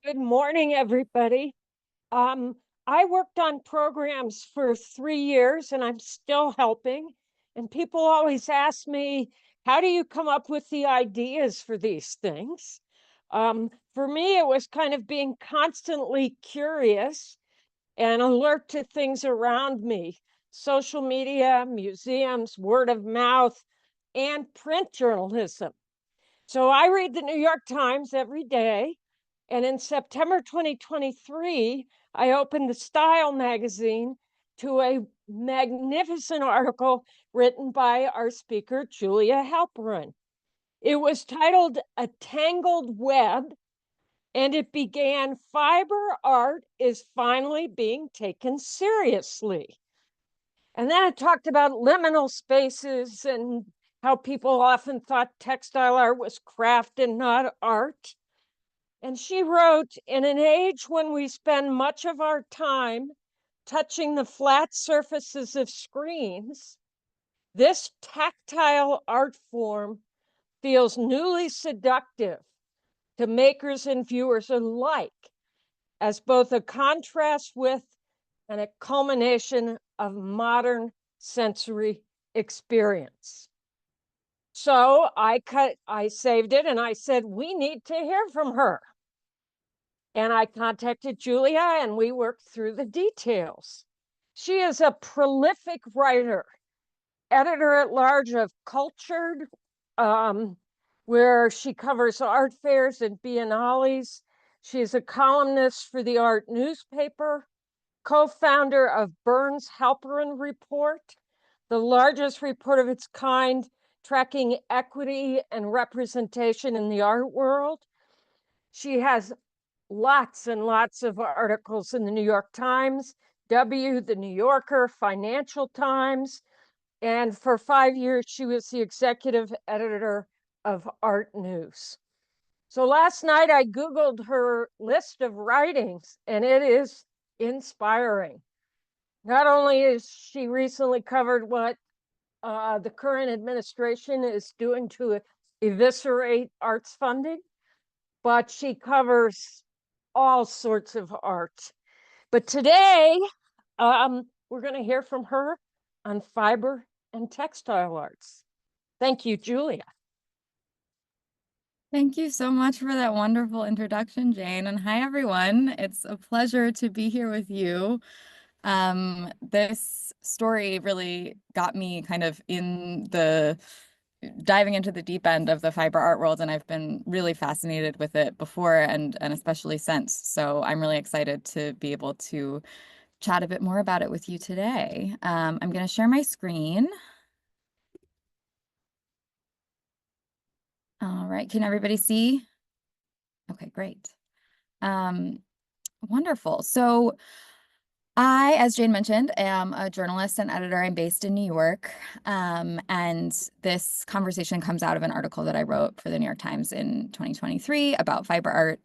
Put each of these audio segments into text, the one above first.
Good morning, everybody. I worked on programs for 3 years and I'm still helping. And people always ask me, how do you come up with the ideas for these things? For me, it was kind of being constantly curious and alert to things around me, social media, museums, word of mouth, and print journalism. So I read the New York Times every day. And in September 2023, I opened the Style magazine to a magnificent article written by our speaker, Julia Halperin. It was titled A Tangled Web, and it began Fiber art is finally being taken seriously. And then it talked about liminal spaces and how people often thought textile art was craft and not art. And she wrote, in an age when we spend much of our time touching the flat surfaces of screens, this tactile art form feels newly seductive to makers and viewers alike as both a contrast with and a culmination of modern sensory experience. So I saved it and I said, we need to hear from her. And I contacted Julia and we worked through the details. She is a prolific writer, editor at large of Cultured, where she covers art fairs and biennales. She's a columnist for the art newspaper, co-founder of Burns Halperin Report, the largest report of its kind tracking equity and representation in the art world. She has lots and lots of articles in the New York Times, the New Yorker, Financial Times, and for 5 years, she was the executive editor of Art News. So last night, I Googled her list of writings, and it is inspiring. Not only is she recently covered what the current administration is doing to eviscerate arts funding, but she covers all sorts of art. But today, we're going to hear from her on fiber and textile arts. Thank you, Julia. Thank you so much for that wonderful introduction, Jane. And hi, everyone. It's a pleasure to be here with you. This story really got me kind of diving into the deep end of the fiber art world, and I've been really fascinated with it before and especially since. So I'm really excited to be able to chat a bit more about it with you today. I'm going to share my screen. All right, can everybody see? Okay, great. Wonderful. So I, as Jane mentioned, am a journalist and editor. I'm based in New York. And this conversation comes out of an article that I wrote for the New York Times in 2023 about fiber art.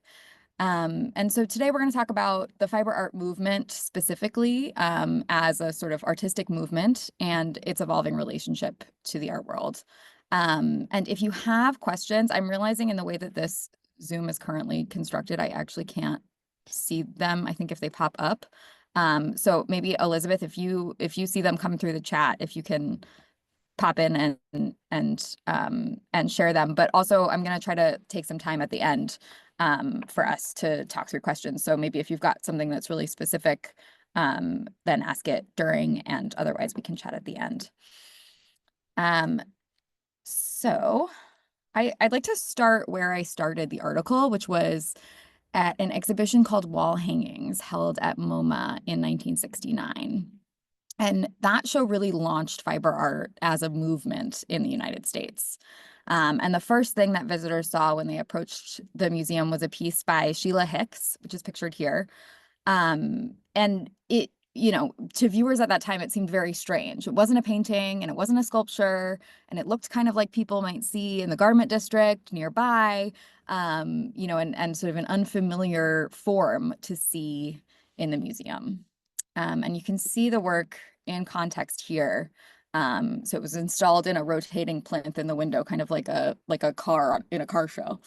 And so today we're going to talk about the fiber art movement specifically as a sort of artistic movement and its evolving relationship to the art world. And if you have questions, I'm realizing in the way that this Zoom is currently constructed, I actually can't see them, I think, if they pop up. So maybe Elizabeth, if you see them come through the chat, if you can pop in and share them. But also I'm going to try to take some time at the end for us to talk through questions. So maybe if you've got something that's really specific, then ask it during, and otherwise we can chat at the end. So I'd like to start where I started the article, which was at an exhibition called Wall Hangings held at MoMA in 1969. And that show really launched fiber art as a movement in the United States. And the first thing that visitors saw when they approached the museum was a piece by Sheila Hicks, which is pictured here. And it, to viewers at that time, it seemed very strange. It wasn't a painting and it wasn't a sculpture, and it looked kind of like people might see in the garment district nearby, and sort of an unfamiliar form to see in the museum. And you can see the work in context here. So it was installed in a rotating plinth in the window, kind of like a car in a car show.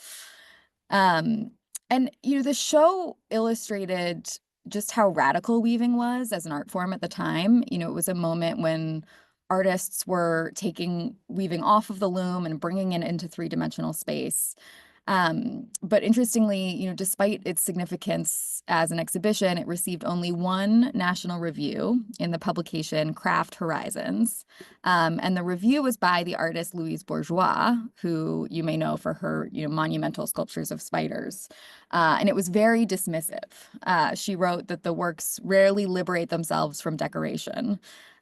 And, the show illustrated just how radical weaving was as an art form at the time. It was a moment when artists were taking weaving off of the loom and bringing it into three-dimensional space. But interestingly, despite its significance as an exhibition, it received only one national review in the publication Craft Horizons. And the review was by the artist Louise Bourgeois, who you may know for her, monumental sculptures of spiders. And it was very dismissive. She wrote that the works rarely liberate themselves from decoration.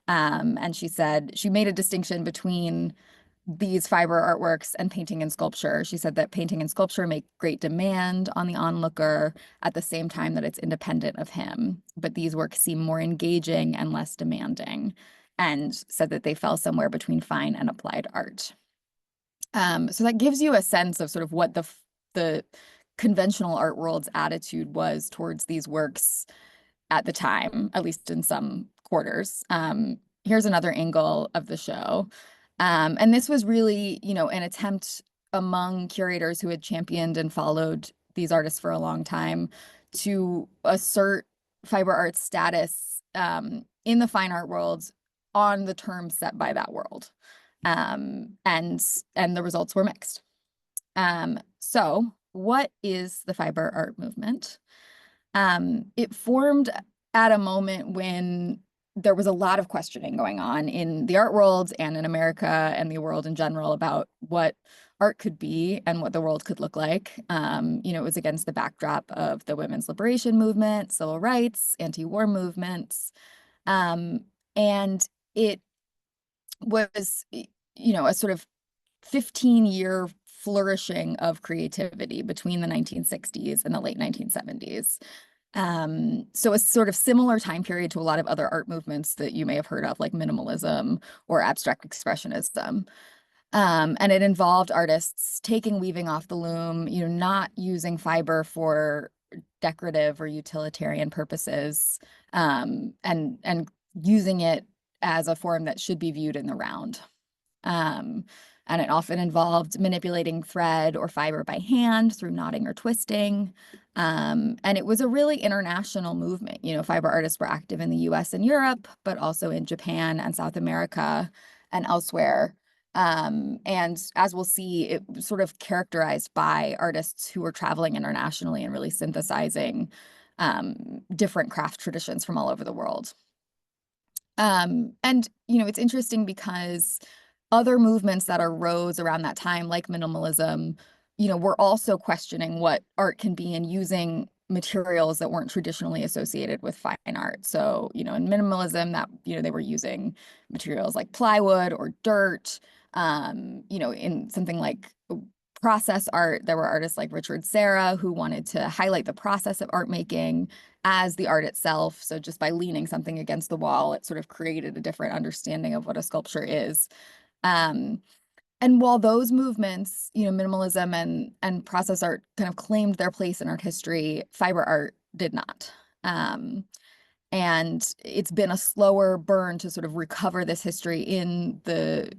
And she said she made a distinction between these fiber artworks and painting and sculpture. She said that painting and sculpture make great demand on the onlooker at the same time that it's independent of him. But these works seem more engaging and less demanding, and said that they fell somewhere between fine and applied art. So that gives you a sense of sort of what the conventional art world's attitude was towards these works at the time, at least in some quarters. Here's another angle of the show. And this was really, an attempt among curators who had championed and followed these artists for a long time to assert fiber art's status in the fine art world on the terms set by that world. And the results were mixed. So what is the fiber art movement? It formed at a moment when there was a lot of questioning going on in the art world and in America and the world in general about what art could be and what the world could look like. It was against the backdrop of the women's liberation movement, civil rights, anti-war movements. And it was, a sort of 15-year flourishing of creativity between the 1960s and the late 1970s. So a sort of similar time period to a lot of other art movements that you may have heard of, like minimalism or abstract expressionism. And it involved artists taking weaving off the loom, not using fiber for decorative or utilitarian purposes, and using it as a form that should be viewed in the round. And it often involved manipulating thread or fiber by hand through knotting or twisting. And it was a really international movement. Fiber artists were active in the US and Europe, but also in Japan and South America and elsewhere. And as we'll see, it was sort of characterized by artists who were traveling internationally and really synthesizing different craft traditions from all over the world. And, it's interesting because other movements that arose around that time, like minimalism, were also questioning what art can be and using materials that weren't traditionally associated with fine art. So, in minimalism, that, they were using materials like plywood or dirt. In something like process art, there were artists like Richard Serra who wanted to highlight the process of art making as the art itself. So just by leaning something against the wall, it sort of created a different understanding of what a sculpture is. And while those movements, minimalism and process art kind of claimed their place in art history, fiber art did not. And it's been a slower burn to sort of recover this history in the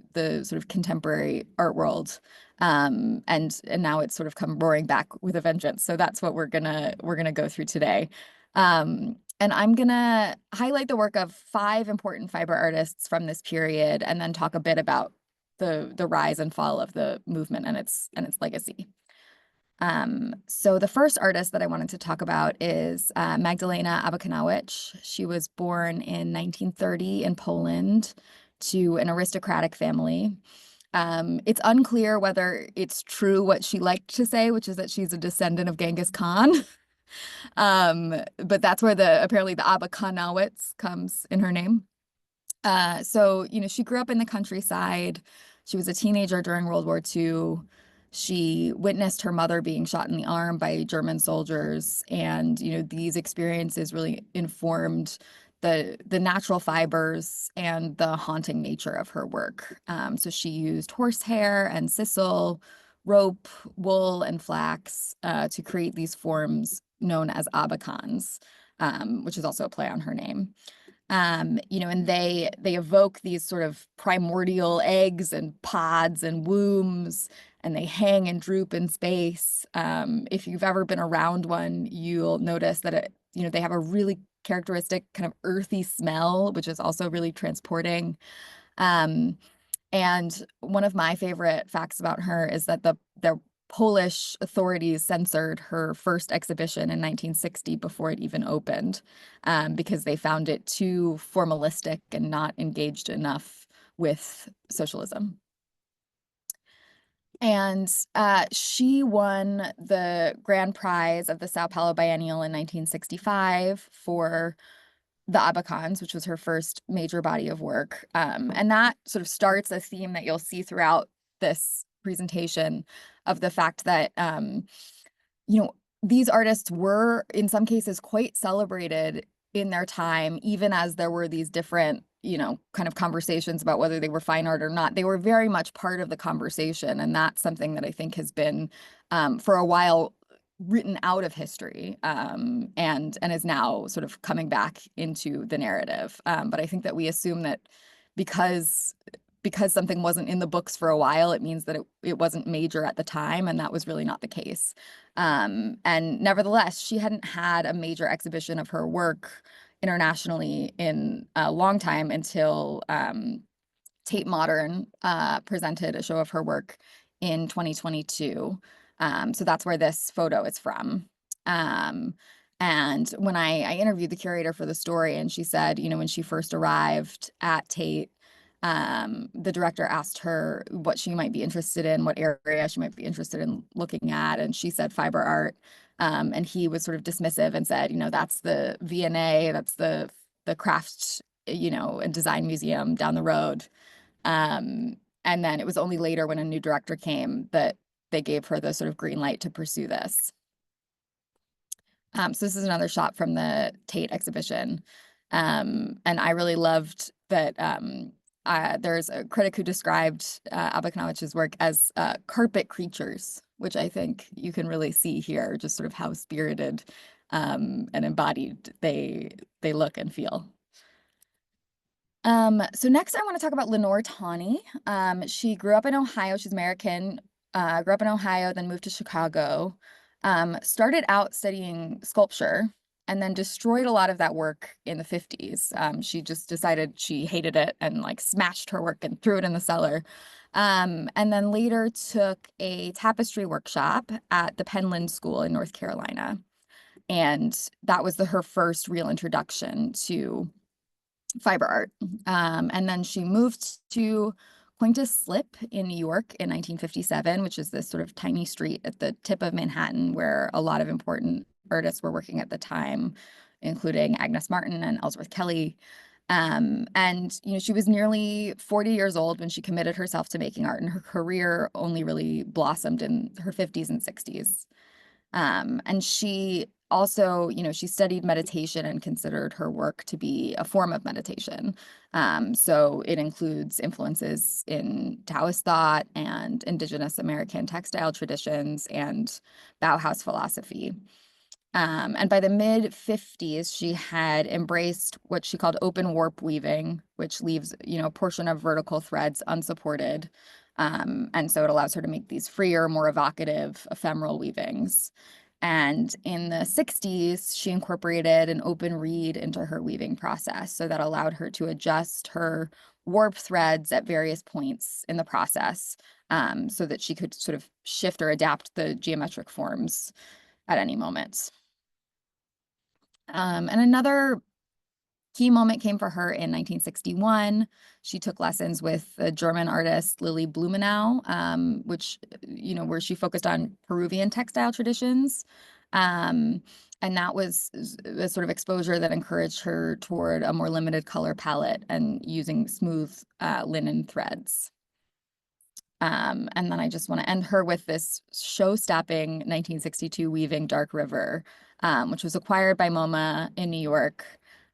sort of contemporary art world. And now it's sort of come roaring back with a vengeance. So that's what we're gonna go through today. And I'm gonna highlight the work of 5 important fiber artists from this period, and then talk a bit about the rise and fall of the movement and its legacy. So the first artist that I wanted to talk about is Magdalena Abakanowicz. She was born in 1930 in Poland to an aristocratic family. It's unclear whether it's true what she liked to say, which is that she's a descendant of Genghis Khan. But that's where apparently the Abakanowicz comes in her name. So, she grew up in the countryside. She was a teenager during World War II. She witnessed her mother being shot in the arm by German soldiers. And, these experiences really informed the natural fibers and the haunting nature of her work. So she used horsehair and sisal, rope, wool, and flax to create these forms known as abakans, which is also a play on her name. And they evoke these sort of primordial eggs and pods and wombs, and they hang and droop in space. If you've ever been around one, you'll notice that they have a really characteristic kind of earthy smell, which is also really transporting. Um, and one of my favorite facts about her is that the Polish authorities censored her first exhibition in 1960 before it even opened, because they found it too formalistic and not engaged enough with socialism. And she won the grand prize of the Sao Paulo Biennial in 1965 for the Abakans, which was her first major body of work. And that sort of starts a theme that you'll see throughout this presentation of the fact that, these artists were, in some cases, quite celebrated in their time, even as there were these different, kind of conversations about whether they were fine art or not. They were very much part of the conversation. And that's something that I think has been, for a while, written out of history, and is now sort of coming back into the narrative. But I think that we assume that because something wasn't in the books for a while, it means that it wasn't major at the time, and that was really not the case. And nevertheless, she hadn't had a major exhibition of her work internationally in a long time until Tate Modern presented a show of her work in 2022. So that's where this photo is from. And when I interviewed the curator for the story, and she said, when she first arrived at Tate, the director asked her what she might be interested in, what area she might be interested in looking at, and she said fiber art. And he was sort of dismissive and said, that's the V&A, that's the craft, and design museum down the road. And then it was only later, when a new director came, that they gave her the sort of green light to pursue this. So this is another shot from the Tate exhibition. And I really loved that there's a critic who described Abakanowicz's work as carpet creatures, which I think you can really see here, just sort of how spirited and embodied they look and feel. So next I want to talk about Lenore Tawney. She grew up in Ohio. She's American, grew up in Ohio, then moved to Chicago, started out studying sculpture, and then destroyed a lot of that work in the 50s. She just decided she hated it and smashed her work and threw it in the cellar. And then later took a tapestry workshop at the Penland School in North Carolina. And that was her first real introduction to fiber art. And then she moved to Quintus Slip in New York in 1957, which is this sort of tiny street at the tip of Manhattan where a lot of important artists were working at the time, including Agnes Martin and Ellsworth Kelly. And she was nearly 40 years old when she committed herself to making art, and her career only really blossomed in her 50s and 60s. And she also, she studied meditation and considered her work to be a form of meditation. So it includes influences in Taoist thought and indigenous American textile traditions and Bauhaus philosophy. And by the mid-50s, she had embraced what she called open warp weaving, which leaves, a portion of vertical threads unsupported. And so it allows her to make these freer, more evocative, ephemeral weavings. And in the 60s, she incorporated an open reed into her weaving process. So that allowed her to adjust her warp threads at various points in the process, so that she could sort of shift or adapt the geometric forms at any moment. And another key moment came for her in 1961. She took lessons with the German artist Lily Blumenau, where she focused on Peruvian textile traditions. And that was a sort of exposure that encouraged her toward a more limited color palette and using smooth linen threads. And then I just want to end her with this show-stopping 1962 weaving Dark River, which was acquired by MoMA in New York.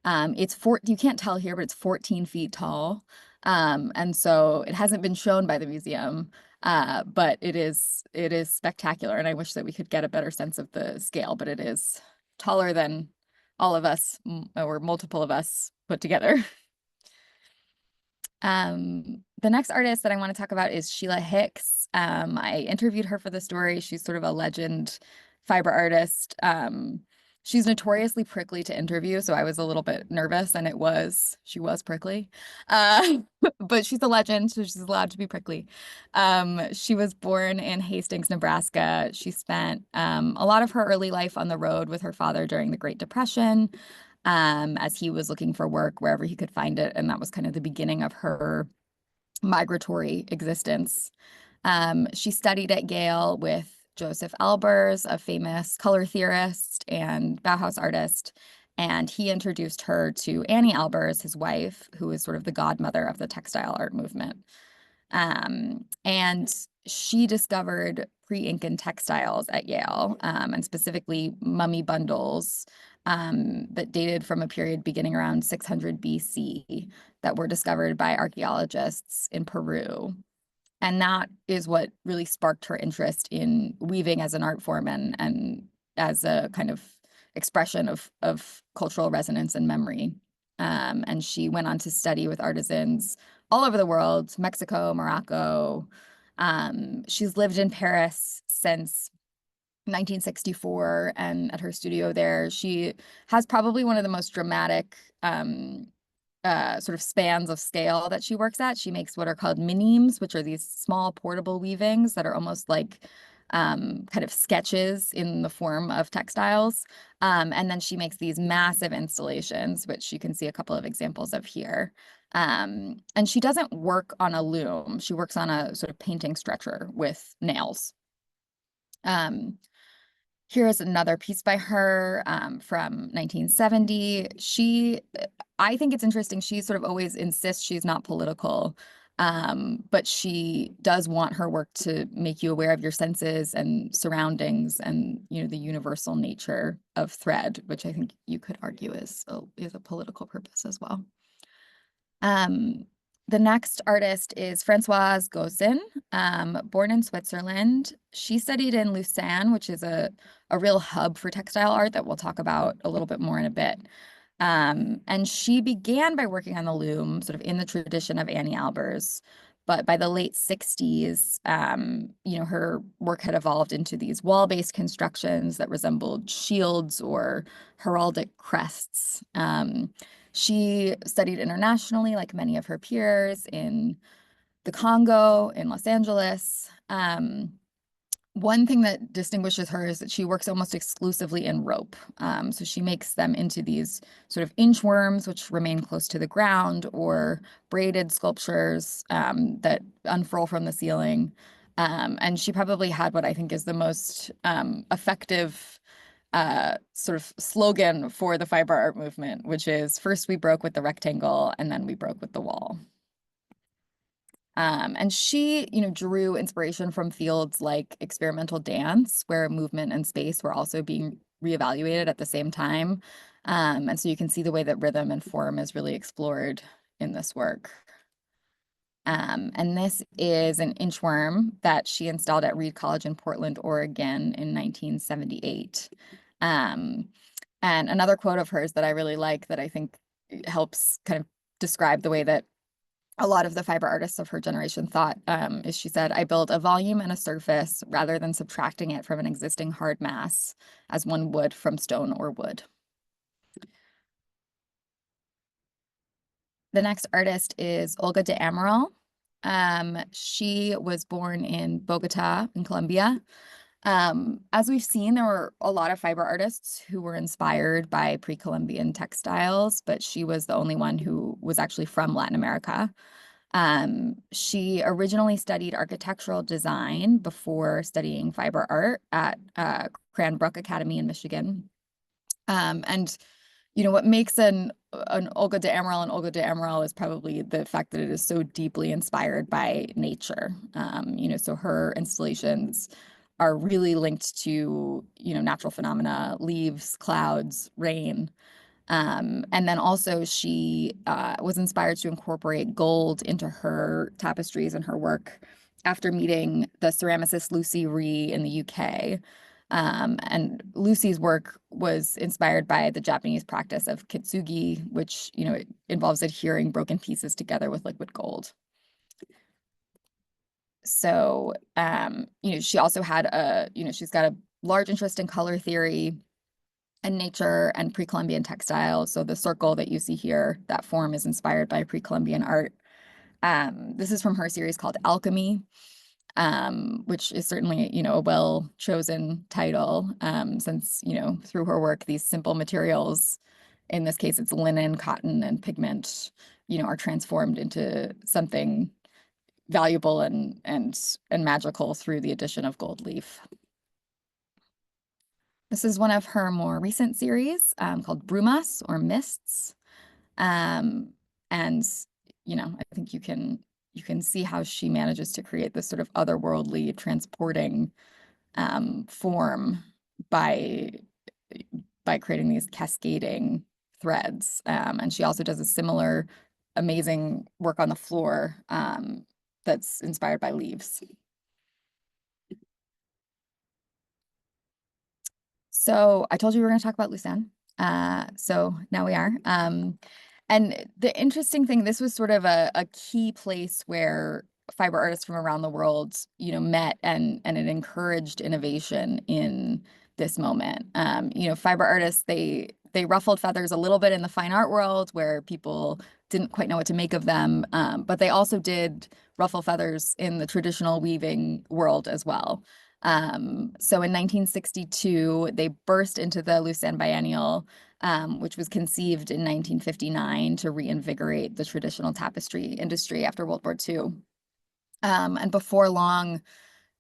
You can't tell here, but it's 14 feet tall. And so it hasn't been shown by the museum, but it is spectacular. And I wish that we could get a better sense of the scale, but it is taller than all of us, or multiple of us put together. The next artist that I want to talk about is Sheila Hicks. I interviewed her for the story. She's sort of a legend fiber artist. She's notoriously prickly to interview, so I was a little bit nervous, and she was prickly. But she's a legend, so she's allowed to be prickly. She was born in Hastings, Nebraska. She spent a lot of her early life on the road with her father during the Great Depression, as he was looking for work wherever he could find it. And that was kind of the beginning of her migratory existence. She studied at Yale with Joseph Albers, a famous color theorist and Bauhaus artist. And he introduced her to Annie Albers, his wife, who is sort of the godmother of the textile art movement. And she discovered pre-Incan textiles at Yale, and specifically mummy bundles that dated from a period beginning around 600 BC that were discovered by archaeologists in Peru. And that is what really sparked her interest in weaving as an art form and as a kind of expression of cultural resonance and memory. And she went on to study with artisans all over the world, Mexico, Morocco. She's lived in Paris since 1964, and at her studio there, she has probably one of the most dramatic sort of spans of scale that she works at. She makes what are called minimes, which are these small portable weavings that are almost like kind of sketches in the form of textiles. And then she makes these massive installations, which you can see a couple of examples of here. And she doesn't work on a loom. She works on a sort of painting stretcher with nails. Here is another piece by her from 1970. I think it's interesting. She sort of always insists she's not political, but she does want her work to make you aware of your senses and surroundings and, the universal nature of thread, which I think you could argue is a political purpose as well. The next artist is Françoise Gossin, born in Switzerland. She studied in Lausanne, which is a real hub for textile art that we'll talk about a little bit more in a bit. And she began by working on the loom, sort of in the tradition of Annie Albers. But by the late 60s, her work had evolved into these wall-based constructions that resembled shields or heraldic crests. She studied internationally, like many of her peers, in the Congo, in Los Angeles. One thing that distinguishes her is that she works almost exclusively in rope. So she makes them into these sort of inchworms, which remain close to the ground, or braided sculptures that unfurl from the ceiling. And she probably had what I think is the most effective sort of slogan for the fiber art movement, which is first we broke with the rectangle and then we broke with the wall. And she, drew inspiration from fields like experimental dance, where movement and space were also being reevaluated at the same time. And so you can see the way that rhythm and form is really explored in this work. And this is an inchworm that she installed at Reed College in Portland, Oregon in 1978. And another quote of hers that I really like that I think helps kind of describe the way that a lot of the fiber artists of her generation thought is she said, "I build a volume and a surface rather than subtracting it from an existing hard mass as one would from stone or wood." The next artist is Olga de Amaral. She was born in Bogota in Colombia. As we've seen, there were a lot of fiber artists who were inspired by pre-Columbian textiles, but she was the only one who was actually from Latin America. She originally studied architectural design before studying fiber art at Cranbrook Academy in Michigan. And what makes an Olga de Amaral an Olga de Amaral is probably the fact that it is so deeply inspired by nature. So her installations are really linked to, natural phenomena, leaves, clouds, rain. And then also she was inspired to incorporate gold into her tapestries and her work after meeting the ceramicist Lucy Ree in the UK. And Lucy's work was inspired by the Japanese practice of kintsugi, which, it involves adhering broken pieces together with liquid gold. So, she also had she's got a large interest in color theory and nature and pre-Columbian textile. So the circle that you see here, that form is inspired by pre-Columbian art. This is from her series called Alchemy, which is certainly, a well-chosen title, since, through her work, these simple materials, in this case, it's linen, cotton, and pigment, are transformed into something valuable and magical through the addition of gold leaf. This is one of her more recent series, called Brumas, or Mists. And, I think you can see how she manages to create this sort of otherworldly, transporting form by creating these cascading threads. And she also does a similar amazing work on the floor that's inspired by leaves. So I told you we were going to talk about Lucerne. So now we are. And the interesting thing, this was sort of a key place where fiber artists from around the world, met and it encouraged innovation in this moment. Fiber artists, they ruffled feathers a little bit in the fine art world where people didn't quite know what to make of them, but they also did ruffle feathers in the traditional weaving world as well. So in 1962, they burst into the Lucerne Biennial, which was conceived in 1959 to reinvigorate the traditional tapestry industry after World War II. And before long,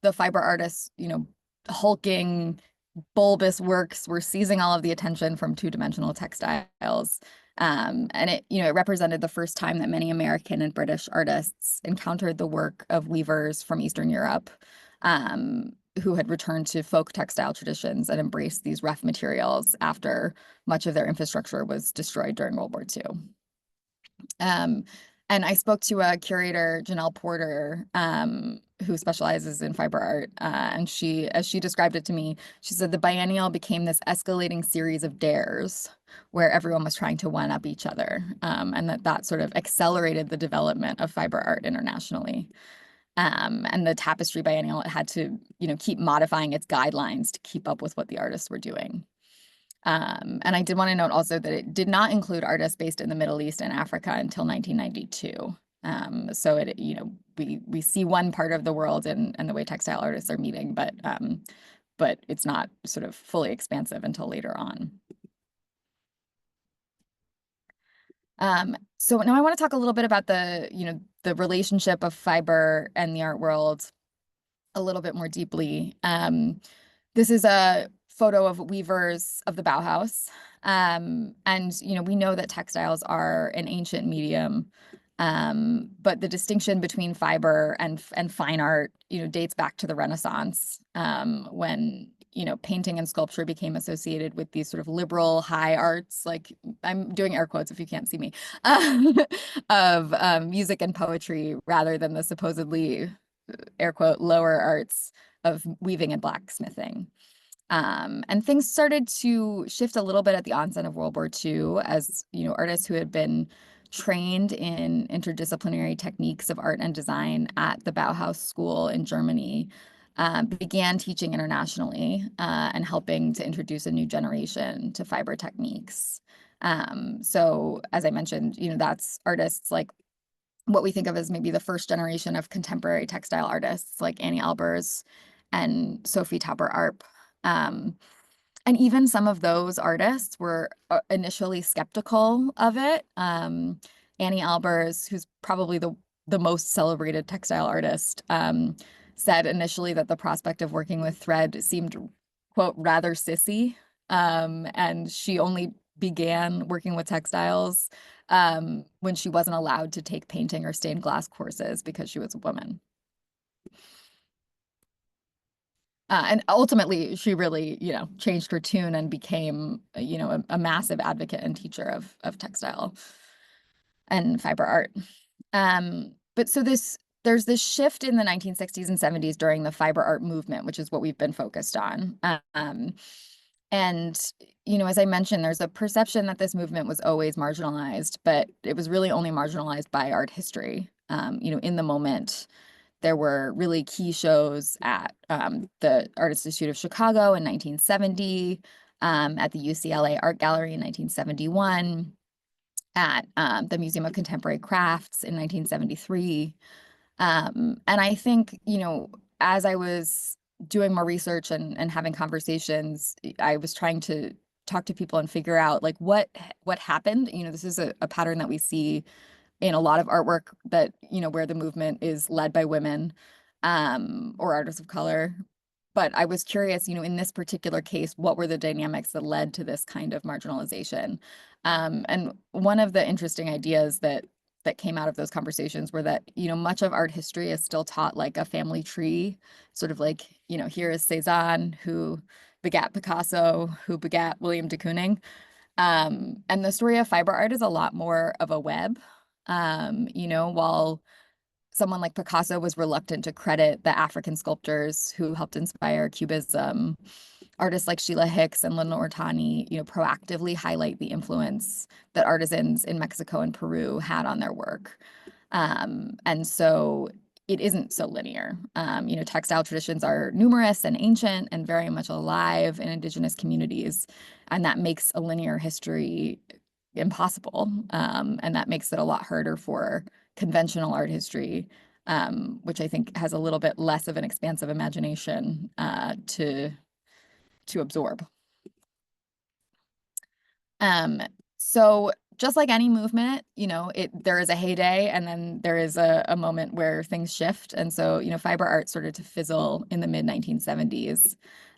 the fiber artists, hulking, bulbous works were seizing all of the attention from two-dimensional textiles. And it represented the first time that many American and British artists encountered the work of weavers from Eastern Europe, who had returned to folk textile traditions and embraced these rough materials after much of their infrastructure was destroyed during World War II. And I spoke to a curator, Janelle Porter, who specializes in fiber art. And as she described it to me, she said the biennial became this escalating series of dares where everyone was trying to one-up each other. And that sort of accelerated the development of fiber art internationally. And the tapestry biennial had to, keep modifying its guidelines to keep up with what the artists were doing. And I did want to note also that it did not include artists based in the Middle East and Africa until 1992. So we see one part of the world and the way textile artists are meeting, but it's not sort of fully expansive until later on. So now I want to talk a little bit about the relationship of fiber and the art world a little bit more deeply. This is a photo of weavers of the Bauhaus. And, we know that textiles are an ancient medium, but the distinction between fiber and fine art, dates back to the Renaissance, when, painting and sculpture became associated with these sort of liberal high arts, like I'm doing air quotes if you can't see me, of music and poetry rather than the supposedly, air quote, lower arts of weaving and blacksmithing. And things started to shift a little bit at the onset of World War II as, artists who had been trained in interdisciplinary techniques of art and design at the Bauhaus School in Germany began teaching internationally and helping to introduce a new generation to fiber techniques. So as I mentioned, that's artists like what we think of as maybe the first generation of contemporary textile artists like Annie Albers and Sophie Tapper-Arp. And even some of those artists were initially skeptical of it. Annie Albers, who's probably the most celebrated textile artist, said initially that the prospect of working with thread seemed, quote, rather sissy. And she only began working with textiles when she wasn't allowed to take painting or stained glass courses because she was a woman. And ultimately, she really, changed her tune and became, a massive advocate and teacher of textile and fiber art. But so this there's this shift in the 1960s and 70s during the fiber art movement, which is what we've been focused on. And, as I mentioned, there's a perception that this movement was always marginalized, but it was really only marginalized by art history. In the moment, there were really key shows at the Art Institute of Chicago in 1970, at the UCLA Art Gallery in 1971, at the Museum of Contemporary Crafts in 1973. And I think, as I was doing more research and having conversations, I was trying to talk to people and figure out like what happened. This is a pattern that we see in a lot of artwork that, where the movement is led by women, or artists of color. But I was curious, in this particular case, what were the dynamics that led to this kind of marginalization? And one of the interesting ideas that came out of those conversations were that, much of art history is still taught like a family tree, sort of like, here is Cézanne, who begat Picasso, who begat William de Kooning. And the story of fiber art is a lot more of a web. While someone like Picasso was reluctant to credit the African sculptors who helped inspire Cubism, artists like Sheila Hicks and Lenore Tawney, proactively highlight the influence that artisans in Mexico and Peru had on their work. And so it isn't so linear. Textile traditions are numerous and ancient and very much alive in indigenous communities, and that makes a linear history impossible. And that makes it a lot harder for conventional art history, which I think has a little bit less of an expansive imagination to absorb. So just like any movement, there is a heyday and then there is a moment where things shift. And so, fiber art started to fizzle in the mid 1970s,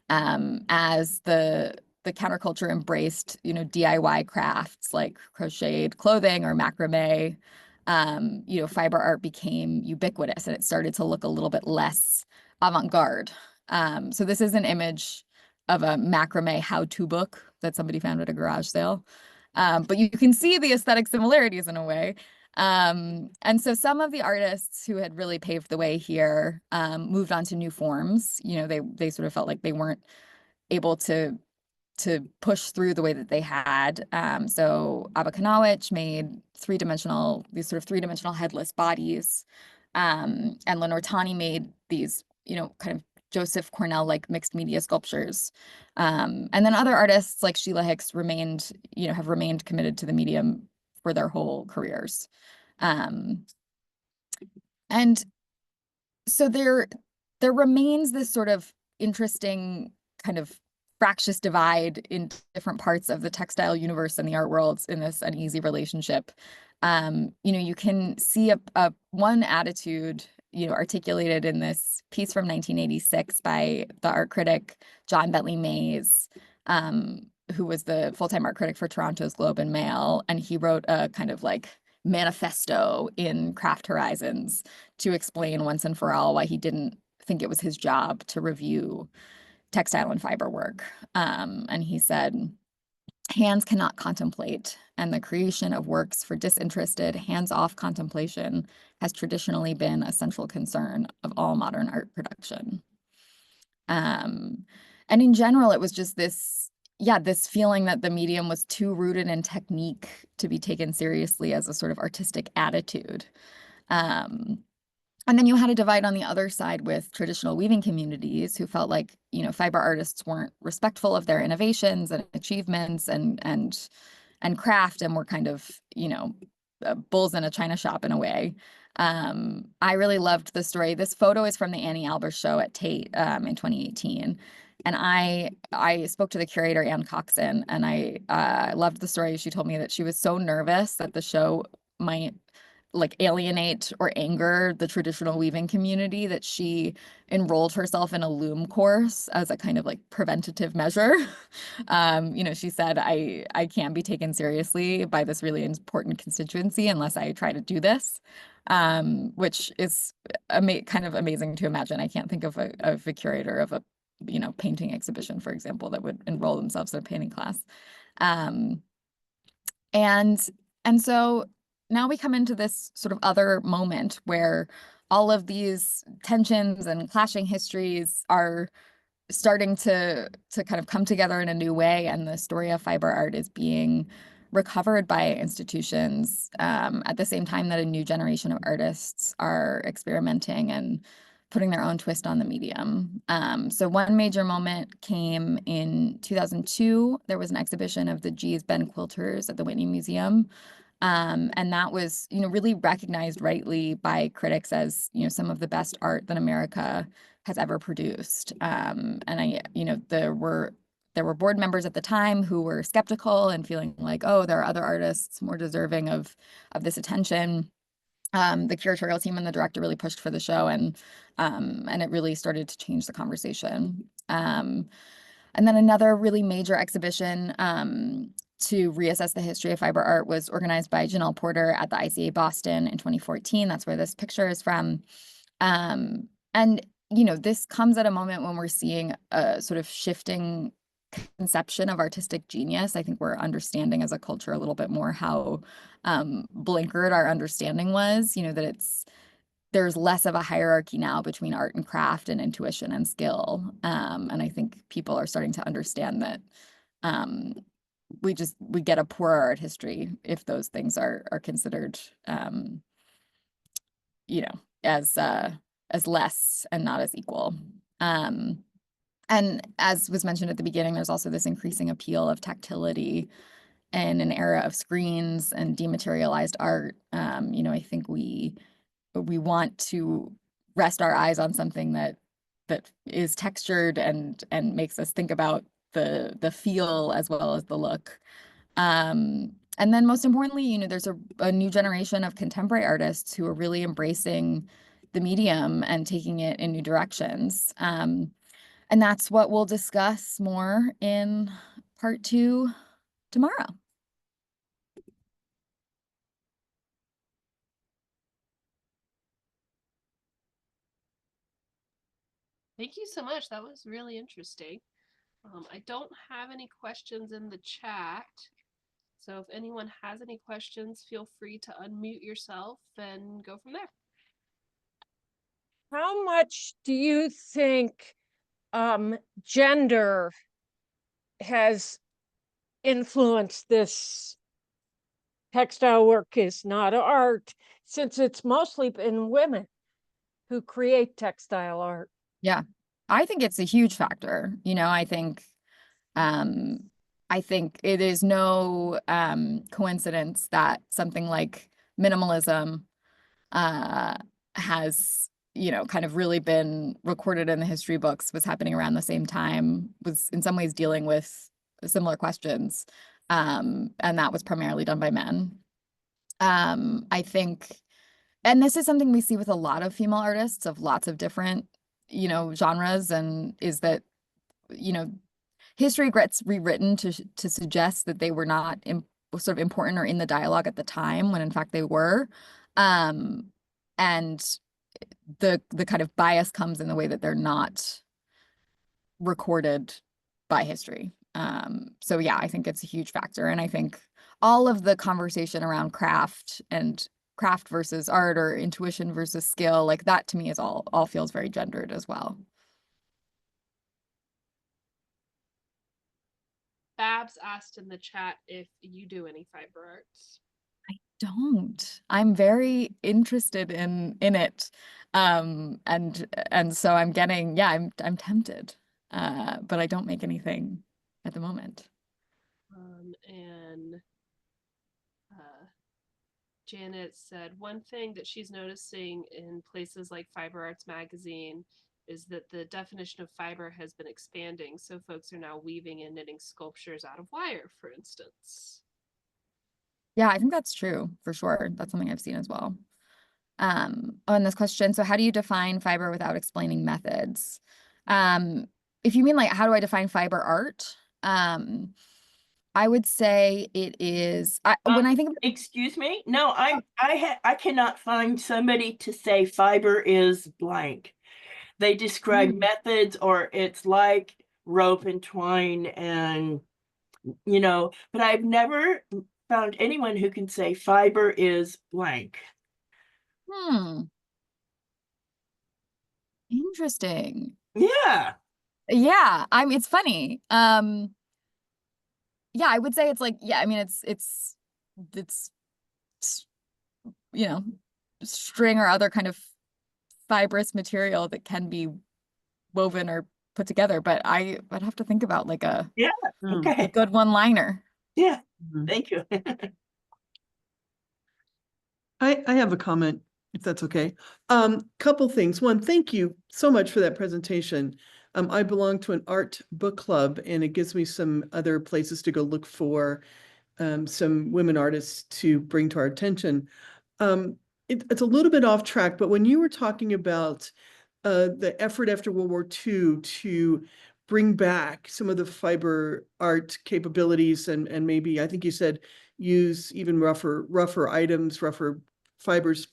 as the counterculture embraced, DIY crafts like crocheted clothing or macrame. Fiber art became ubiquitous and it started to look a little bit less avant-garde. So this is an image of a macrame how-to book that somebody found at a garage sale. But you can see the aesthetic similarities in a way. And so some of the artists who had really paved the way here moved on to new forms. They sort of felt like they weren't able to push through the way that they had. So Abakanowicz made these sort of three-dimensional headless bodies. And Lenore Tawney made these, kind of Joseph Cornell-like mixed media sculptures. And then other artists like Sheila Hicks have remained committed to the medium for their whole careers. And so there remains this sort of interesting kind of fractious divide in different parts of the textile universe and the art worlds in this uneasy relationship. You can see one attitude, articulated in this piece from 1986 by the art critic John Bentley Mays, who was the full-time art critic for Toronto's Globe and Mail, and he wrote a kind of like manifesto in Craft Horizons to explain once and for all why he didn't think it was his job to review textile and fiber work. And he said, hands cannot contemplate, and the creation of works for disinterested, hands-off contemplation has traditionally been a central concern of all modern art production. And in general, it was just this feeling that the medium was too rooted in technique to be taken seriously as a sort of artistic attitude. And then you had a divide on the other side with traditional weaving communities who felt like, fiber artists weren't respectful of their innovations and achievements and craft, and were kind of, bulls in a china shop in a way. I really loved the story. This photo is from the Annie Albers show at Tate in 2018. And I spoke to the curator, Ann Coxon, and I loved the story. She told me that she was so nervous that the show might like alienate or anger the traditional weaving community that she enrolled herself in a loom course as a kind of like preventative measure. She said, I can't be taken seriously by this really important constituency unless I try to do this, which is kind of amazing to imagine. I can't think of a curator of a painting exhibition, for example, that would enroll themselves in a painting class. And so now we come into this sort of other moment where all of these tensions and clashing histories are starting to kind of come together in a new way, and the story of fiber art is being recovered by institutions at the same time that a new generation of artists are experimenting and putting their own twist on the medium. So one major moment came in 2002. There was an exhibition of the G's Ben quilters at the Whitney Museum. And that was, really recognized rightly by critics as, some of the best art that America has ever produced. And there were board members at the time who were skeptical and feeling like, oh, there are other artists more deserving of this attention. The curatorial team and the director really pushed for the show, and it really started to change the conversation. And then another really major exhibition to reassess the history of fiber art was organized by Janelle Porter at the ICA Boston in 2014. That's where this picture is from. And, this comes at a moment when we're seeing a sort of shifting conception of artistic genius. I think we're understanding as a culture a little bit more how blinkered our understanding was, that there's less of a hierarchy now between art and craft and intuition and skill. And I think people are starting to understand that we get a poorer art history if those things are considered, as less and not as equal. And as was mentioned at the beginning, there's also this increasing appeal of tactility in an era of screens and dematerialized art. I think we want to rest our eyes on something that is textured and makes us think about the feel as well as the look. And then most importantly, there's a new generation of contemporary artists who are really embracing the medium and taking it in new directions. And that's what we'll discuss more in part 2 tomorrow. Thank you so much. That was really interesting. I don't have any questions in the chat. So if anyone has any questions, feel free to unmute yourself and go from there. How much do you think gender has influenced this? Textile work is not art, since it's mostly been women who create textile art. Yeah, I think it's a huge factor. I think it is no coincidence that something like minimalism has, kind of really been recorded in the history books, was happening around the same time, was in some ways dealing with similar questions. And that was primarily done by men. I think, and this is something we see with a lot of female artists of lots of different, genres, and is that, history gets rewritten to suggest that they were not sort of important or in the dialogue at the time, when in fact they were. And the kind of bias comes in the way that they're not recorded by history. So yeah, I think it's a huge factor. And I think all of the conversation around craft and craft versus art or intuition versus skill, like that to me is all feels very gendered as well. Babs asked in the chat if you do any fiber arts. I don't. I'm very interested in it. And so I'm getting, yeah, I'm tempted. But I don't make anything at the moment. And Janet said one thing that she's noticing in places like Fiber Arts Magazine is that the definition of fiber has been expanding. So folks are now weaving and knitting sculptures out of wire, for instance. Yeah, I think that's true for sure. That's something I've seen as well. On this question, so how do you define fiber without explaining methods? If you mean like how do I define fiber art? I would say it is when I think of, excuse me. No, I cannot find somebody to say fiber is blank. They describe methods, or it's like rope and twine, and but I've never found anyone who can say fiber is blank. Interesting. Yeah. Yeah, it's funny. Yeah, I would say it's like, yeah, I mean, it's, you know, string or other kind of fibrous material that can be woven or put together, but I'd have to think about like a Yeah. Mm. a Okay. good one-liner. Yeah. Mhm. Thank you. I have a comment, if that's okay. Couple things. One, thank you so much for that presentation. I belong to an art book club, and it gives me some other places to go look for some women artists to bring to our attention. It's a little bit off track, but when you were talking about the effort after World War II to bring back some of the fiber art capabilities and maybe, I think you said, use even rougher items, rougher fibers.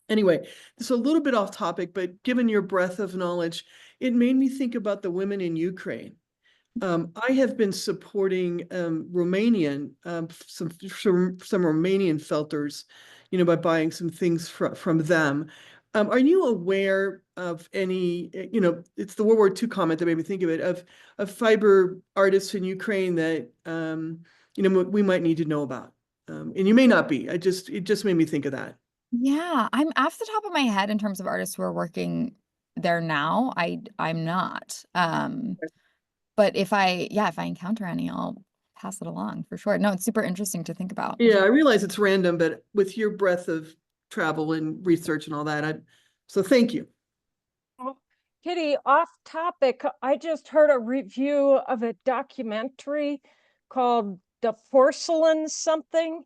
Anyway, it's a little bit off topic, but given your breadth of knowledge, it made me think about the women in Ukraine. I have been supporting Romanian some Romanian felters, by buying some things from them. Are you aware of any, it's the World War II comment that made me think of it, of fiber artists in Ukraine that we might need to know about? And you may not be. It just made me think of that. Yeah, I'm off the top of my head in terms of artists who are working there now. I'm not. But if I encounter any, I'll pass it along for sure. No, it's super interesting to think about. Yeah, I realize it's random, but with your breadth of travel and research and all that, so thank you. Oh, Kitty, off topic, I just heard a review of a documentary called The Porcelain Something,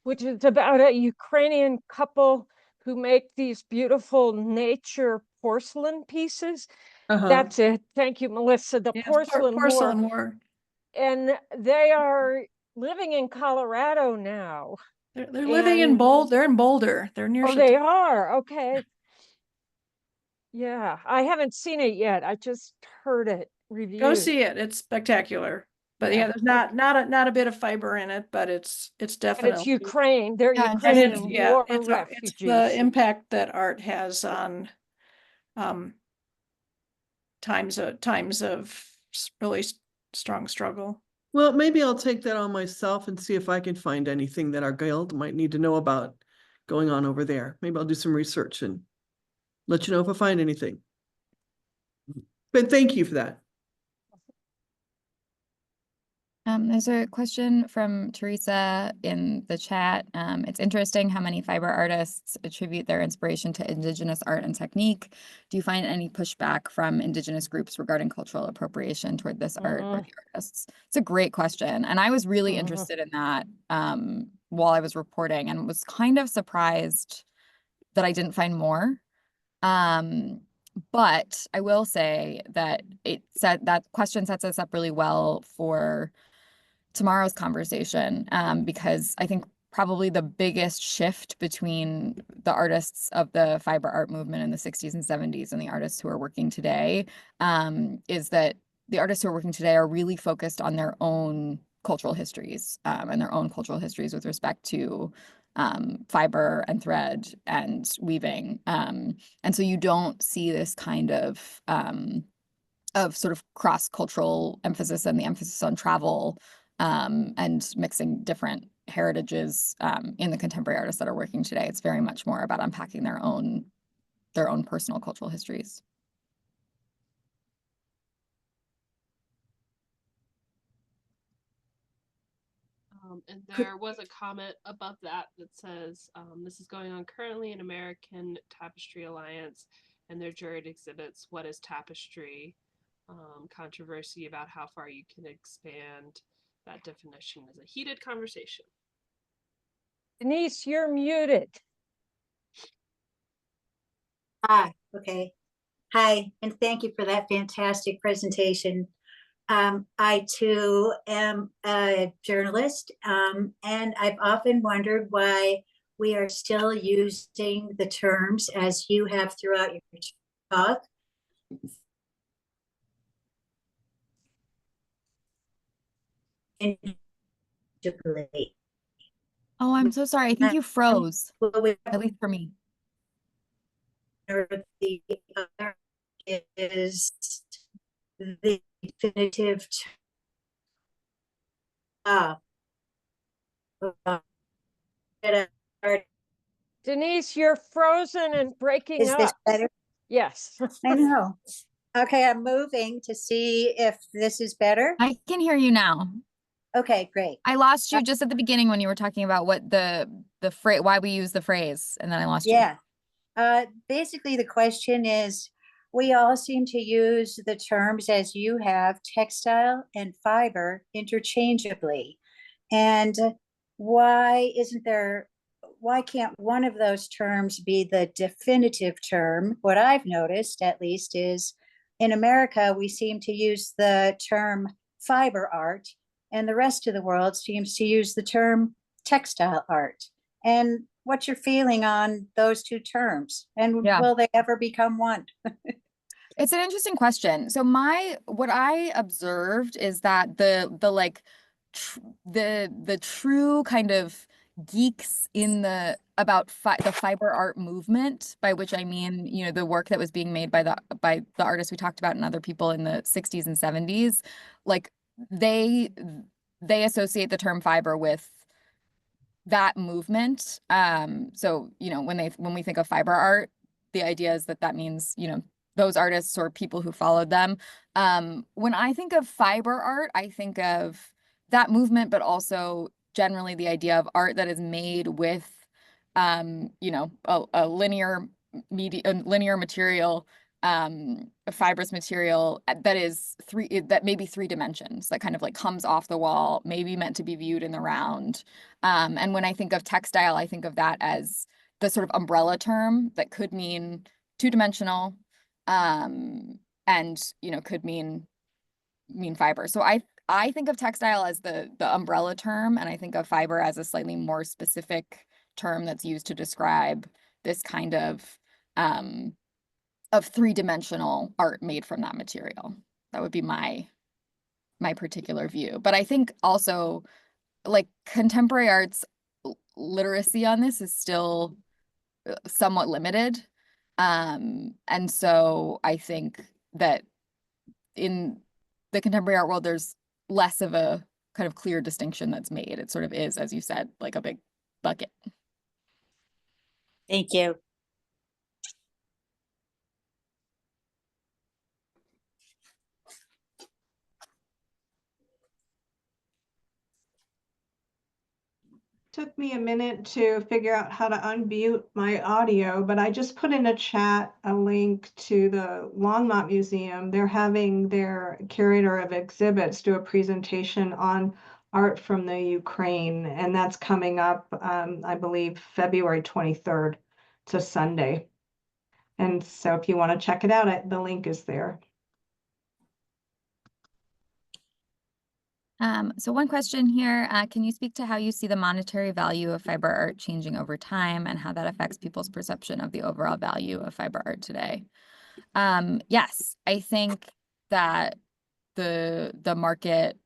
which is about a Ukrainian couple who make these beautiful nature porcelain pieces. Uh-huh. That's it. Thank you, Melissa. The Yes, Porcelain War. porcelain war. And they are living in Colorado now. They're living in They're in Boulder. They're near. Oh, they are. Okay. Yeah, I haven't seen it yet. I just heard it reviewed. Go see it. It's spectacular. But yeah, there's not a bit of fiber in it, but it's But definitely. it's Ukraine. They're Yeah, Ukrainian war it's refugees. the impact that art has on times of really strong struggle. Well, maybe I'll take that on myself and see if I can find anything that our guild might need to know about going on over there. Maybe I'll do some research and let you know if I find anything. But thank you for that. There's a question from Teresa in the chat. It's interesting how many fiber artists attribute their inspiration to Indigenous art and technique. Do you find any pushback from Indigenous groups regarding cultural appropriation toward this art or the artists? It's a great question. And I was really interested in that while I was reporting, and was kind of surprised that I didn't find more. But I will say that that question sets us up really well for tomorrow's conversation, because I think probably the biggest shift between the artists of the fiber art movement in the 60s and 70s and the artists who are working today is that the artists who are working today are really focused on their own cultural histories and their own cultural histories with respect to fiber and thread and weaving. And so you don't see this kind of sort of cross-cultural emphasis and the emphasis on travel and mixing different heritages in the contemporary artists that are working today. It's very much more about unpacking their own personal cultural histories. And there was a comment above that says, this is going on currently in American Tapestry Alliance, and their juried exhibits What is Tapestry? Controversy about how far you can expand that definition is a heated conversation. Denise, you're muted. Okay. Hi, and thank you for that fantastic presentation. I too am a journalist, and I've often wondered why we are still using the terms as you have throughout your talk. Oh, I'm so sorry. I think you froze, at least for me. is the definitive uh, Denise, you're frozen and breaking is this up. better? Yes. I know. Okay, I'm moving to see if this is better. I can hear you now. Okay, great. I lost you just at the beginning when you were talking about what the phrase, why we use the phrase, and then I lost you. Yeah. Basically, the question is, we all seem to use the terms as you have, textile and fiber, interchangeably. And why can't one of those terms be the definitive term? What I've noticed, at least, is in America, we seem to use the term fiber art, and the rest of the world seems to use the term textile art. And what's your feeling on those two terms? And Yeah. will they ever become one? It's an interesting question. So what I observed is that the true kind of geeks in the fiber art movement, by which I mean, you know, the work that was being made by the artists we talked about and other people in the 60s and 70s, like they associate the term fiber with that movement. So, you know, when we think of fiber art, the idea is that means, you know, those artists or people who followed them. When I think of fiber art, I think of that movement, but also generally the idea of art that is made with, you know, a linear material, a fibrous material that maybe three dimensions, that kind of like comes off the wall, maybe meant to be viewed in the round. And when I think of textile, I think of that as the sort of umbrella term that could mean two-dimensional, and, you know, could mean fiber. So I think of textile as the umbrella term, and I think of fiber as a slightly more specific term that's used to describe this kind of three-dimensional art made from that material. That would be my particular view. But I think also, like, contemporary art's literacy on this is still somewhat limited. And so I think that in the contemporary art world, there's less of a kind of clear distinction that's made. It sort of is, as you said, like a big bucket. Thank you. Took me a minute to figure out how to unmute my audio, but I just put in a chat a link to the Longmont Museum. They're having their curator of exhibits do a presentation on art from the Ukraine, and that's coming up, I believe, February 23rd. It's a Sunday. And so if you want to check it out, the link is there. So one question here, can you speak to how you see the monetary value of fiber art changing over time and how that affects people's perception of the overall value of fiber art today? Yes, I think that the market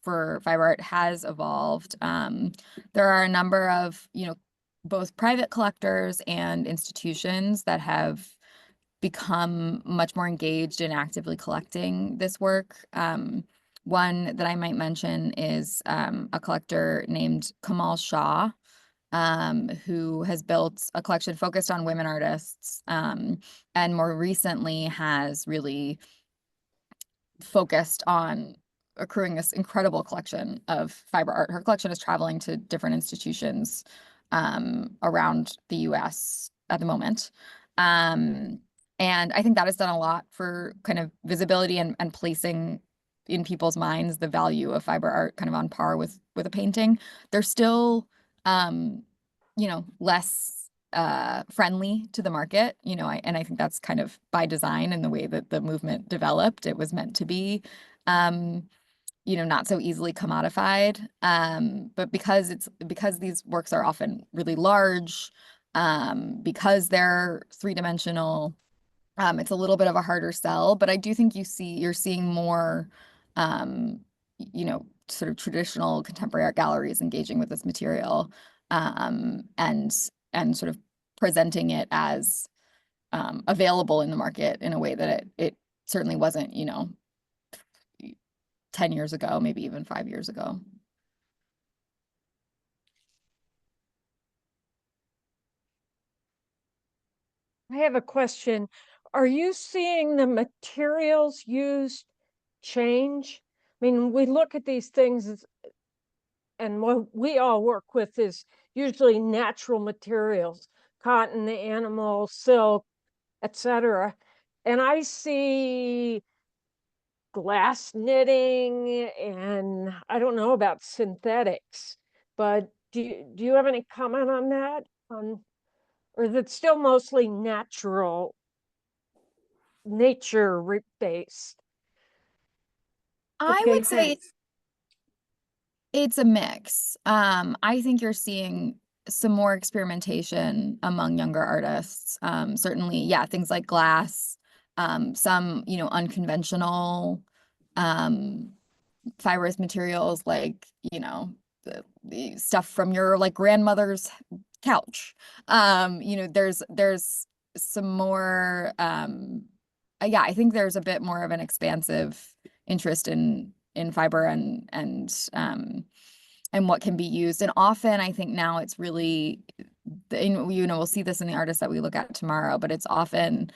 for fiber art has evolved. There are a number of, you know, both private collectors and institutions that have become much more engaged in actively collecting this work. One that I might mention is a collector named Kamal Shah, who has built a collection focused on women artists, and more recently has really focused on accruing this incredible collection of fiber art. Her collection is traveling to different institutions around the US at the moment. And I think that has done a lot for kind of visibility and placing in people's minds the value of fiber art kind of on par with a painting. They're still, you know, less friendly to the market, you know, and I think that's kind of by design in the way that the movement developed. It was meant to be, you know, not so easily commodified. But because these works are often really large, because they're three-dimensional, it's a little bit of a harder sell. But I do think you're seeing more, you know, sort of traditional contemporary art galleries engaging with this material, and sort of presenting it as available in the market in a way that it certainly wasn't, 10 years ago, maybe even 5 years ago. I have a question. Are you seeing the materials used change? I mean, we look at these things and what we all work with is usually natural materials, cotton, animal, silk, etc. And I see glass knitting and I don't know about synthetics, but do you have any comment on that? Or is it still mostly nature based? I Okay, would say great. it's a mix. I think you're seeing some more experimentation among younger artists. Certainly, yeah, things like glass, some, unconventional fibrous materials like, the stuff from your like grandmother's couch. There's some more, yeah, I think there's a bit more of an expansive interest in fiber and what can be used. And often I think now it's really, we'll see this in the artists that we look at tomorrow, but it's often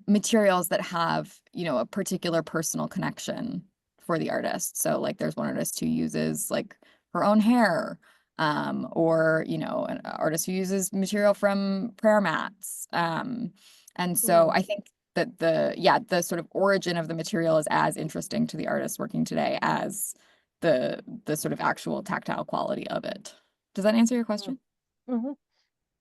materials that have, a particular personal connection for the artist. So like there's one artist who uses like her own hair, or, an artist who uses material from prayer mats. And so I think that the sort of origin of the material is as interesting to the artists working today as the sort of actual tactile quality of it. Does that answer your question? Mm-hmm.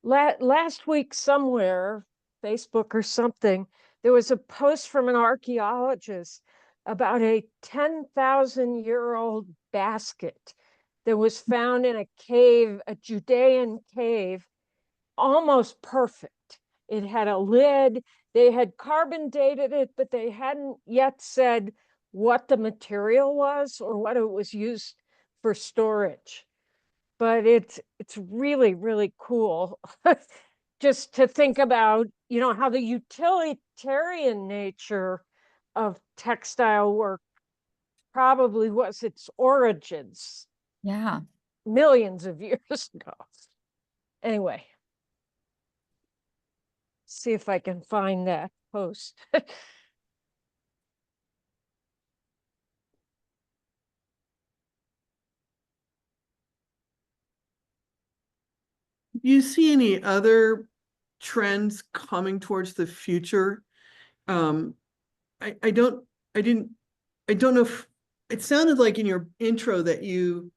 Last week somewhere, Facebook or something, there was a post from an archaeologist about a 10,000-year-old basket that was found in a cave, a Judean cave, almost perfect. It had a lid. They had carbon dated it, but they hadn't yet said what the material was or what it was used for storage. But it's really, really cool just to think about, how the utilitarian nature of textile work probably was its origins Yeah. millions of years ago. Anyway, see if I can find that post. Do you see any other trends coming towards the future? I don't know if it sounded like in your intro that you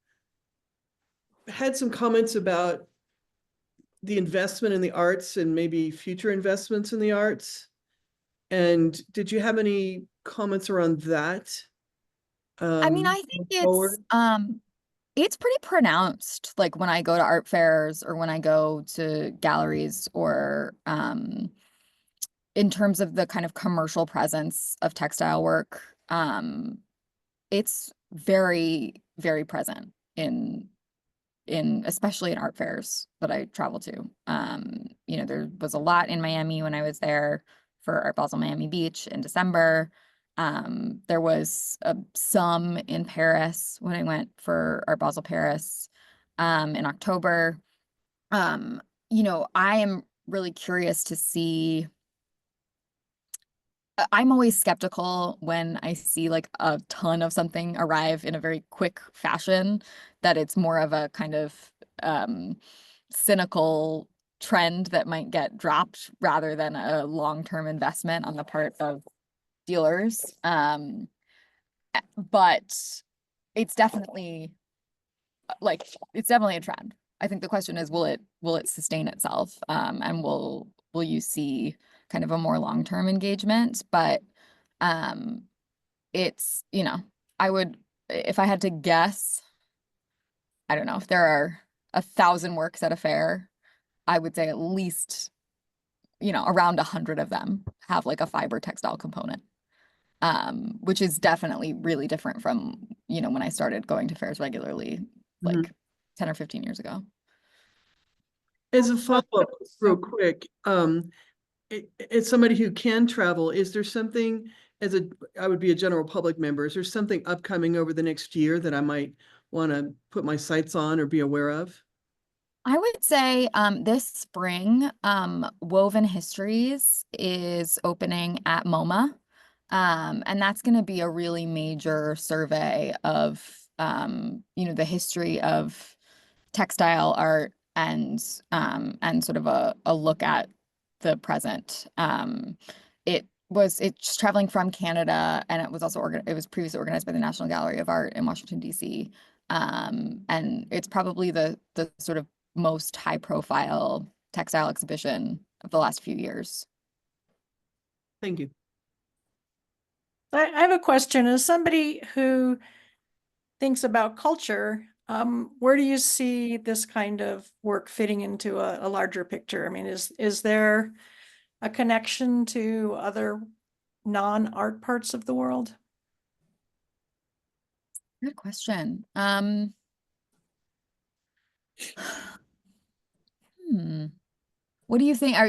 had some comments about the investment in the arts and maybe future investments in the arts. And did you have any comments around that? I mean, I think forward? it's pretty pronounced, like when I go to art fairs or when I go to galleries or in terms of the kind of commercial presence of textile work, it's very, very present in especially in art fairs that I travel to. There was a lot in Miami when I was there for Art Basel Miami Beach in December. There was some in Paris when I went for Art Basel Paris in October. I am really curious to see. I'm always skeptical when I see like a ton of something arrive in a very quick fashion, that it's more of a kind of cynical trend that might get dropped rather than a long-term investment on the part of dealers. But it's definitely a trend. I think the question is, will it sustain itself? And will you see kind of a more long-term engagement? But it's, I would, if I had to guess, I don't know, if there are 1,000 works at a fair, I would say at least, around 100 of them have like a fiber textile component. Which is definitely really different from, when I started going to fairs regularly, like 10 or 15 years ago. As a follow-up real quick, as somebody who can travel, is there something I would be a general public member, is there something upcoming over the next year that I might want to put my sights on or be aware of? I would say this spring, Woven Histories is opening at MoMA. And that's going to be a really major survey of, the history of textile art and sort of a look at the present. It's traveling from Canada, and it was also it was previously organized by the National Gallery of Art in Washington, D.C. And it's probably the sort of most high profile textile exhibition of the last few years. Thank you. I have a question. As somebody who thinks about culture, where do you see this kind of work fitting into a larger picture? I mean, is there a connection to other non-art parts of the world? Good question. What do you think? Are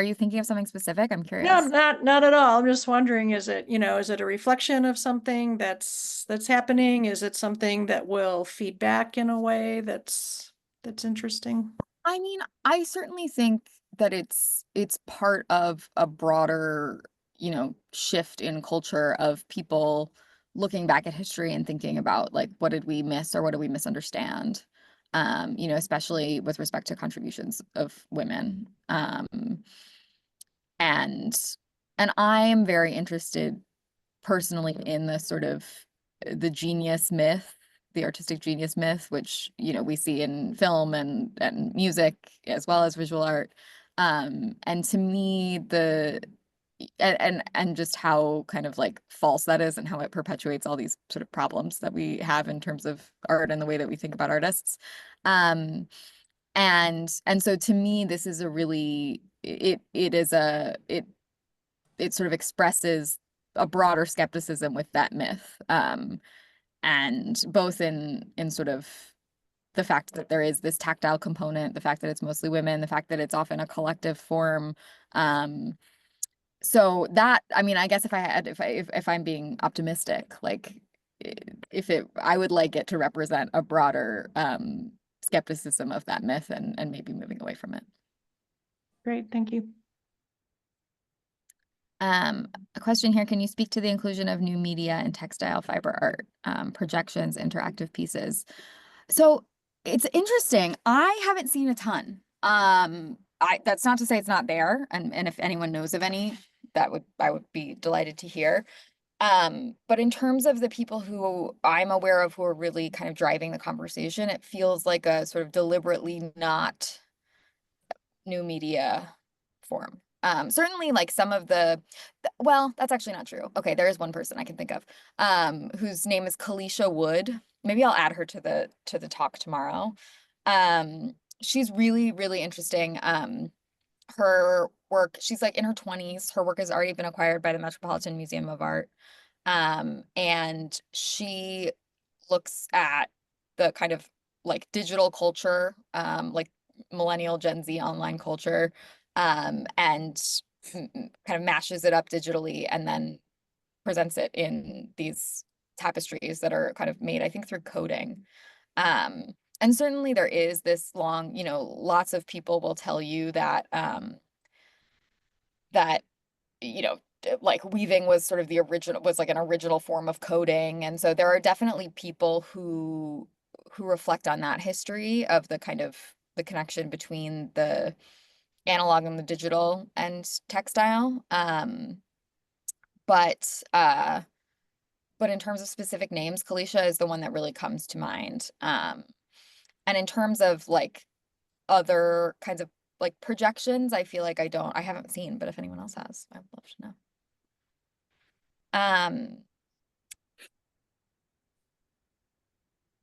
you thinking of something specific? I'm curious. No, not at all. I'm just wondering, is it a reflection of something that's happening? Is it something that will feed back in a way that's interesting? I mean, I certainly think that it's part of a broader, shift in culture of people looking back at history and thinking about like, what did we miss or what did we misunderstand? Especially with respect to contributions of women. And I am very interested personally in the sort of the genius myth, the artistic genius myth, which, we see in film and music as well as visual art. And to me, and just how kind of like false that is and how it perpetuates all these sort of problems that we have in terms of art and the way that we think about artists. And so to me, this is a really, it sort of expresses a broader skepticism with that myth. And both in sort of the fact that there is this tactile component, the fact that it's mostly women, the fact that it's often a collective form. So that, I mean, I guess if I'm being optimistic, like I would like it to represent a broader skepticism of that myth and maybe moving away from it. Great, thank you. A question here, can you speak to the inclusion of new media and textile fiber art, projections, interactive pieces? So it's interesting. I haven't seen a ton. That's not to say it's not there. And if anyone knows of any, I would be delighted to hear. But in terms of the people who I'm aware of who are really kind of driving the conversation, it feels like a sort of deliberately not new media form. Certainly like some of well, that's actually not true. Okay, there is one person I can think of, whose name is Kalisha Wood. Maybe I'll add her to the talk tomorrow. She's really, really interesting. Her work, she's like in her 20s. Her work has already been acquired by the Metropolitan Museum of Art. And she looks at the kind of like digital culture, like millennial Gen Z online culture, and kind of mashes it up digitally and then presents it in these tapestries that are kind of made, I think, through coding. And certainly there is this long, lots of people will tell you that like weaving was sort of was like an original form of coding. And so there are definitely people who reflect on that history of the kind of the connection between the analog and the digital and textile. But in terms of specific names, Kalisha is the one that really comes to mind. And in terms of like other kinds of like projections, I feel like I haven't seen, but if anyone else has, I would love to know.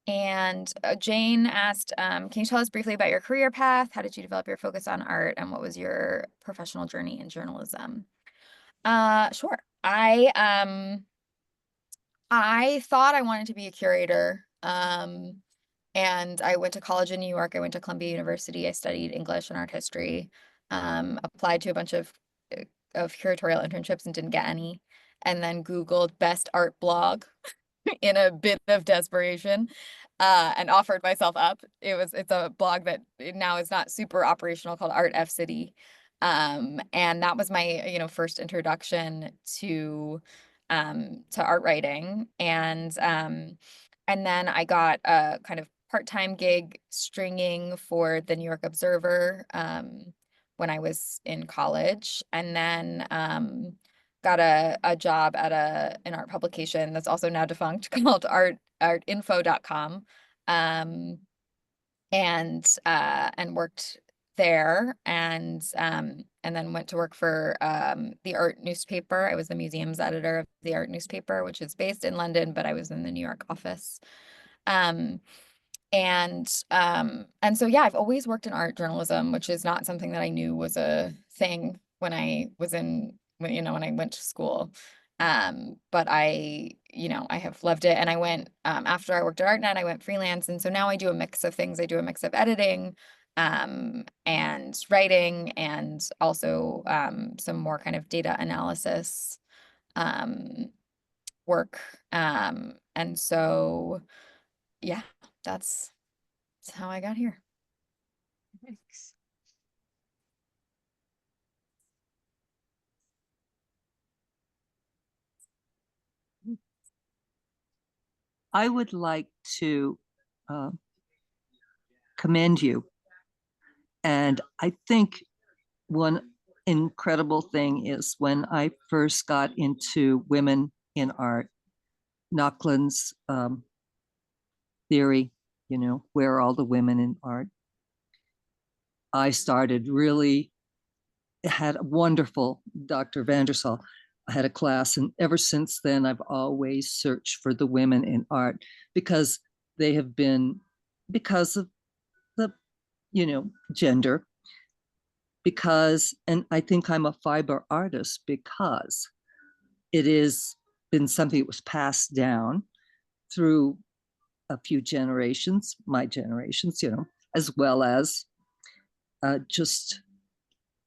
And Jane asked, can you tell us briefly about your career path? How did you develop your focus on art, and what was your professional journey in journalism? Sure. I thought I wanted to be a curator. And I went to college in New York. I went to Columbia University. I studied English and art history, applied to a bunch of of curatorial internships and didn't get any, and then Googled best art blog in a bit of desperation, and offered myself up. It's a blog that now is not super operational, called Art F City. And that was my, first introduction to art writing. And then I got a kind of part-time gig stringing for the New York Observer when I was in college, and then got a job at an art publication that's also now defunct called artinfo.com, and worked there, and then went to work for the art newspaper. I was the museum's editor of the art newspaper, which is based in London, but I was in the New York office. And so yeah, I've always worked in art journalism, which is not something that I knew was a thing when I went to school. But I have loved it. And I went, after I worked at ArtNet, I went freelance. And so now I do a mix of things. I do a mix of editing, and writing, and also some more kind of data analysis work. And so yeah, that's how I got here. Thanks. I would like to commend you. And I think one incredible thing is when I first got into women in art, Nauckland's theory, where are all the women in art? I started really, had a wonderful Dr. Vandersal. I had a class, and ever since then, I've always searched for the women in art, because they have been, because of the, gender, and I think I'm a fiber artist because it has been something that was passed down through a few generations, my generations, as well as just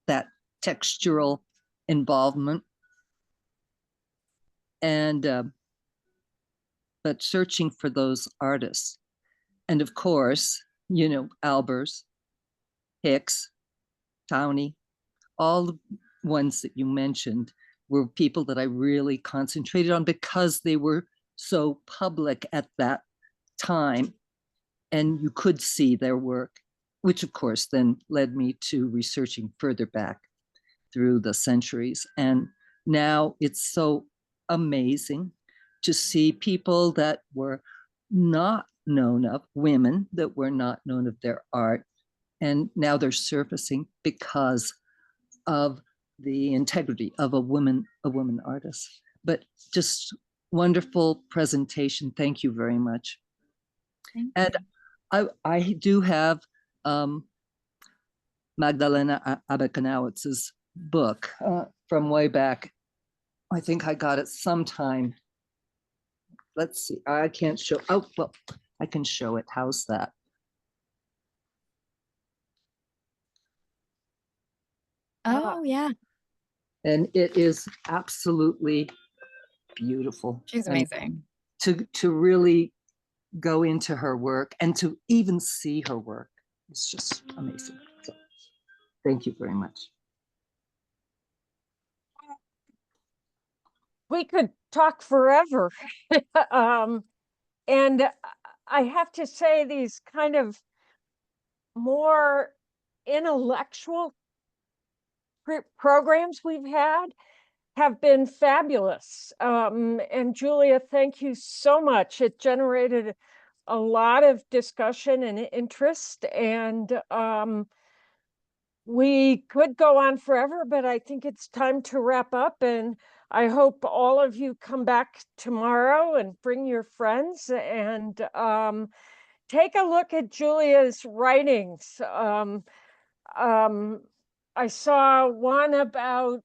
that textural involvement. And but searching for those artists, and of course, Albers, Hicks, Tawney, all the ones that you mentioned were people that I really concentrated on because they were so public at that time, and you could see their work, which of course then led me to researching further back through the centuries. And now it's so amazing to see people that were not known of, women that were not known of their art, and now they're surfacing because of the integrity of a woman artist. But just wonderful presentation. Thank you very much. And I do have Magdalena Abakanowicz's book from way back. I think I got it sometime. Let's see. I can't show. Oh, well, I can show it. How's that? Oh, yeah. And it is absolutely beautiful. She's amazing. And to really go into her work and to even see her work, it's just amazing. So, thank you very much. We could talk forever. And I have to say, these kind of more intellectual programs we've had have been fabulous. And Julia, thank you so much. It generated a lot of discussion and interest, and we could go on forever, but I think it's time to wrap up. And I hope all of you come back tomorrow and bring your friends and take a look at Julia's writings. I saw one about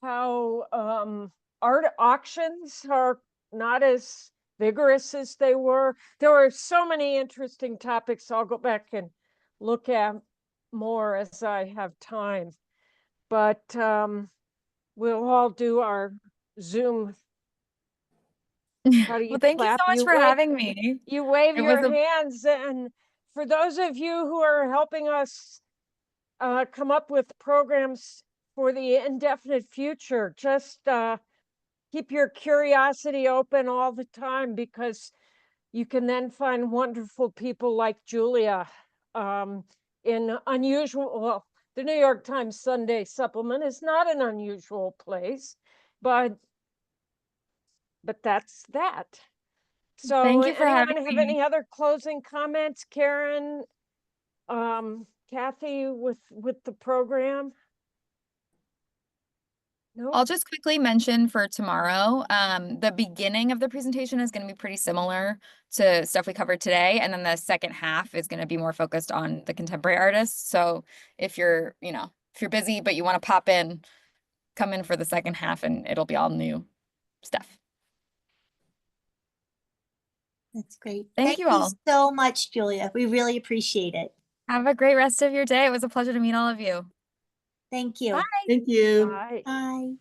how art auctions are not as vigorous as they were. There were so many interesting topics. I'll go back and look at more as I have time. But we'll all do our Zoom. How do you Well, thank you clap? so much You for wave- having me. You wave It was your a- hands, and for those of you who are helping us come up with programs for the indefinite future, just keep your curiosity open all the time, because you can then find wonderful people like Julia in unusual, well, the New York Times Sunday Supplement is not an unusual place, but that's that. So Thank you for anyone having have me. any other closing comments? Karen, Kathy, with the program? No? I'll just quickly mention for tomorrow, the beginning of the presentation is going to be pretty similar to stuff we covered today. And then the second half is going to be more focused on the contemporary artists. So if you're, if you're busy, but you want to pop in, come in for the second half and it'll be all new stuff. That's great. Thank you all. so much, Julia. We really appreciate it. Have a great rest of your day. It was a pleasure to meet all of you. Thank you. Bye. Thank you. Bye. Bye.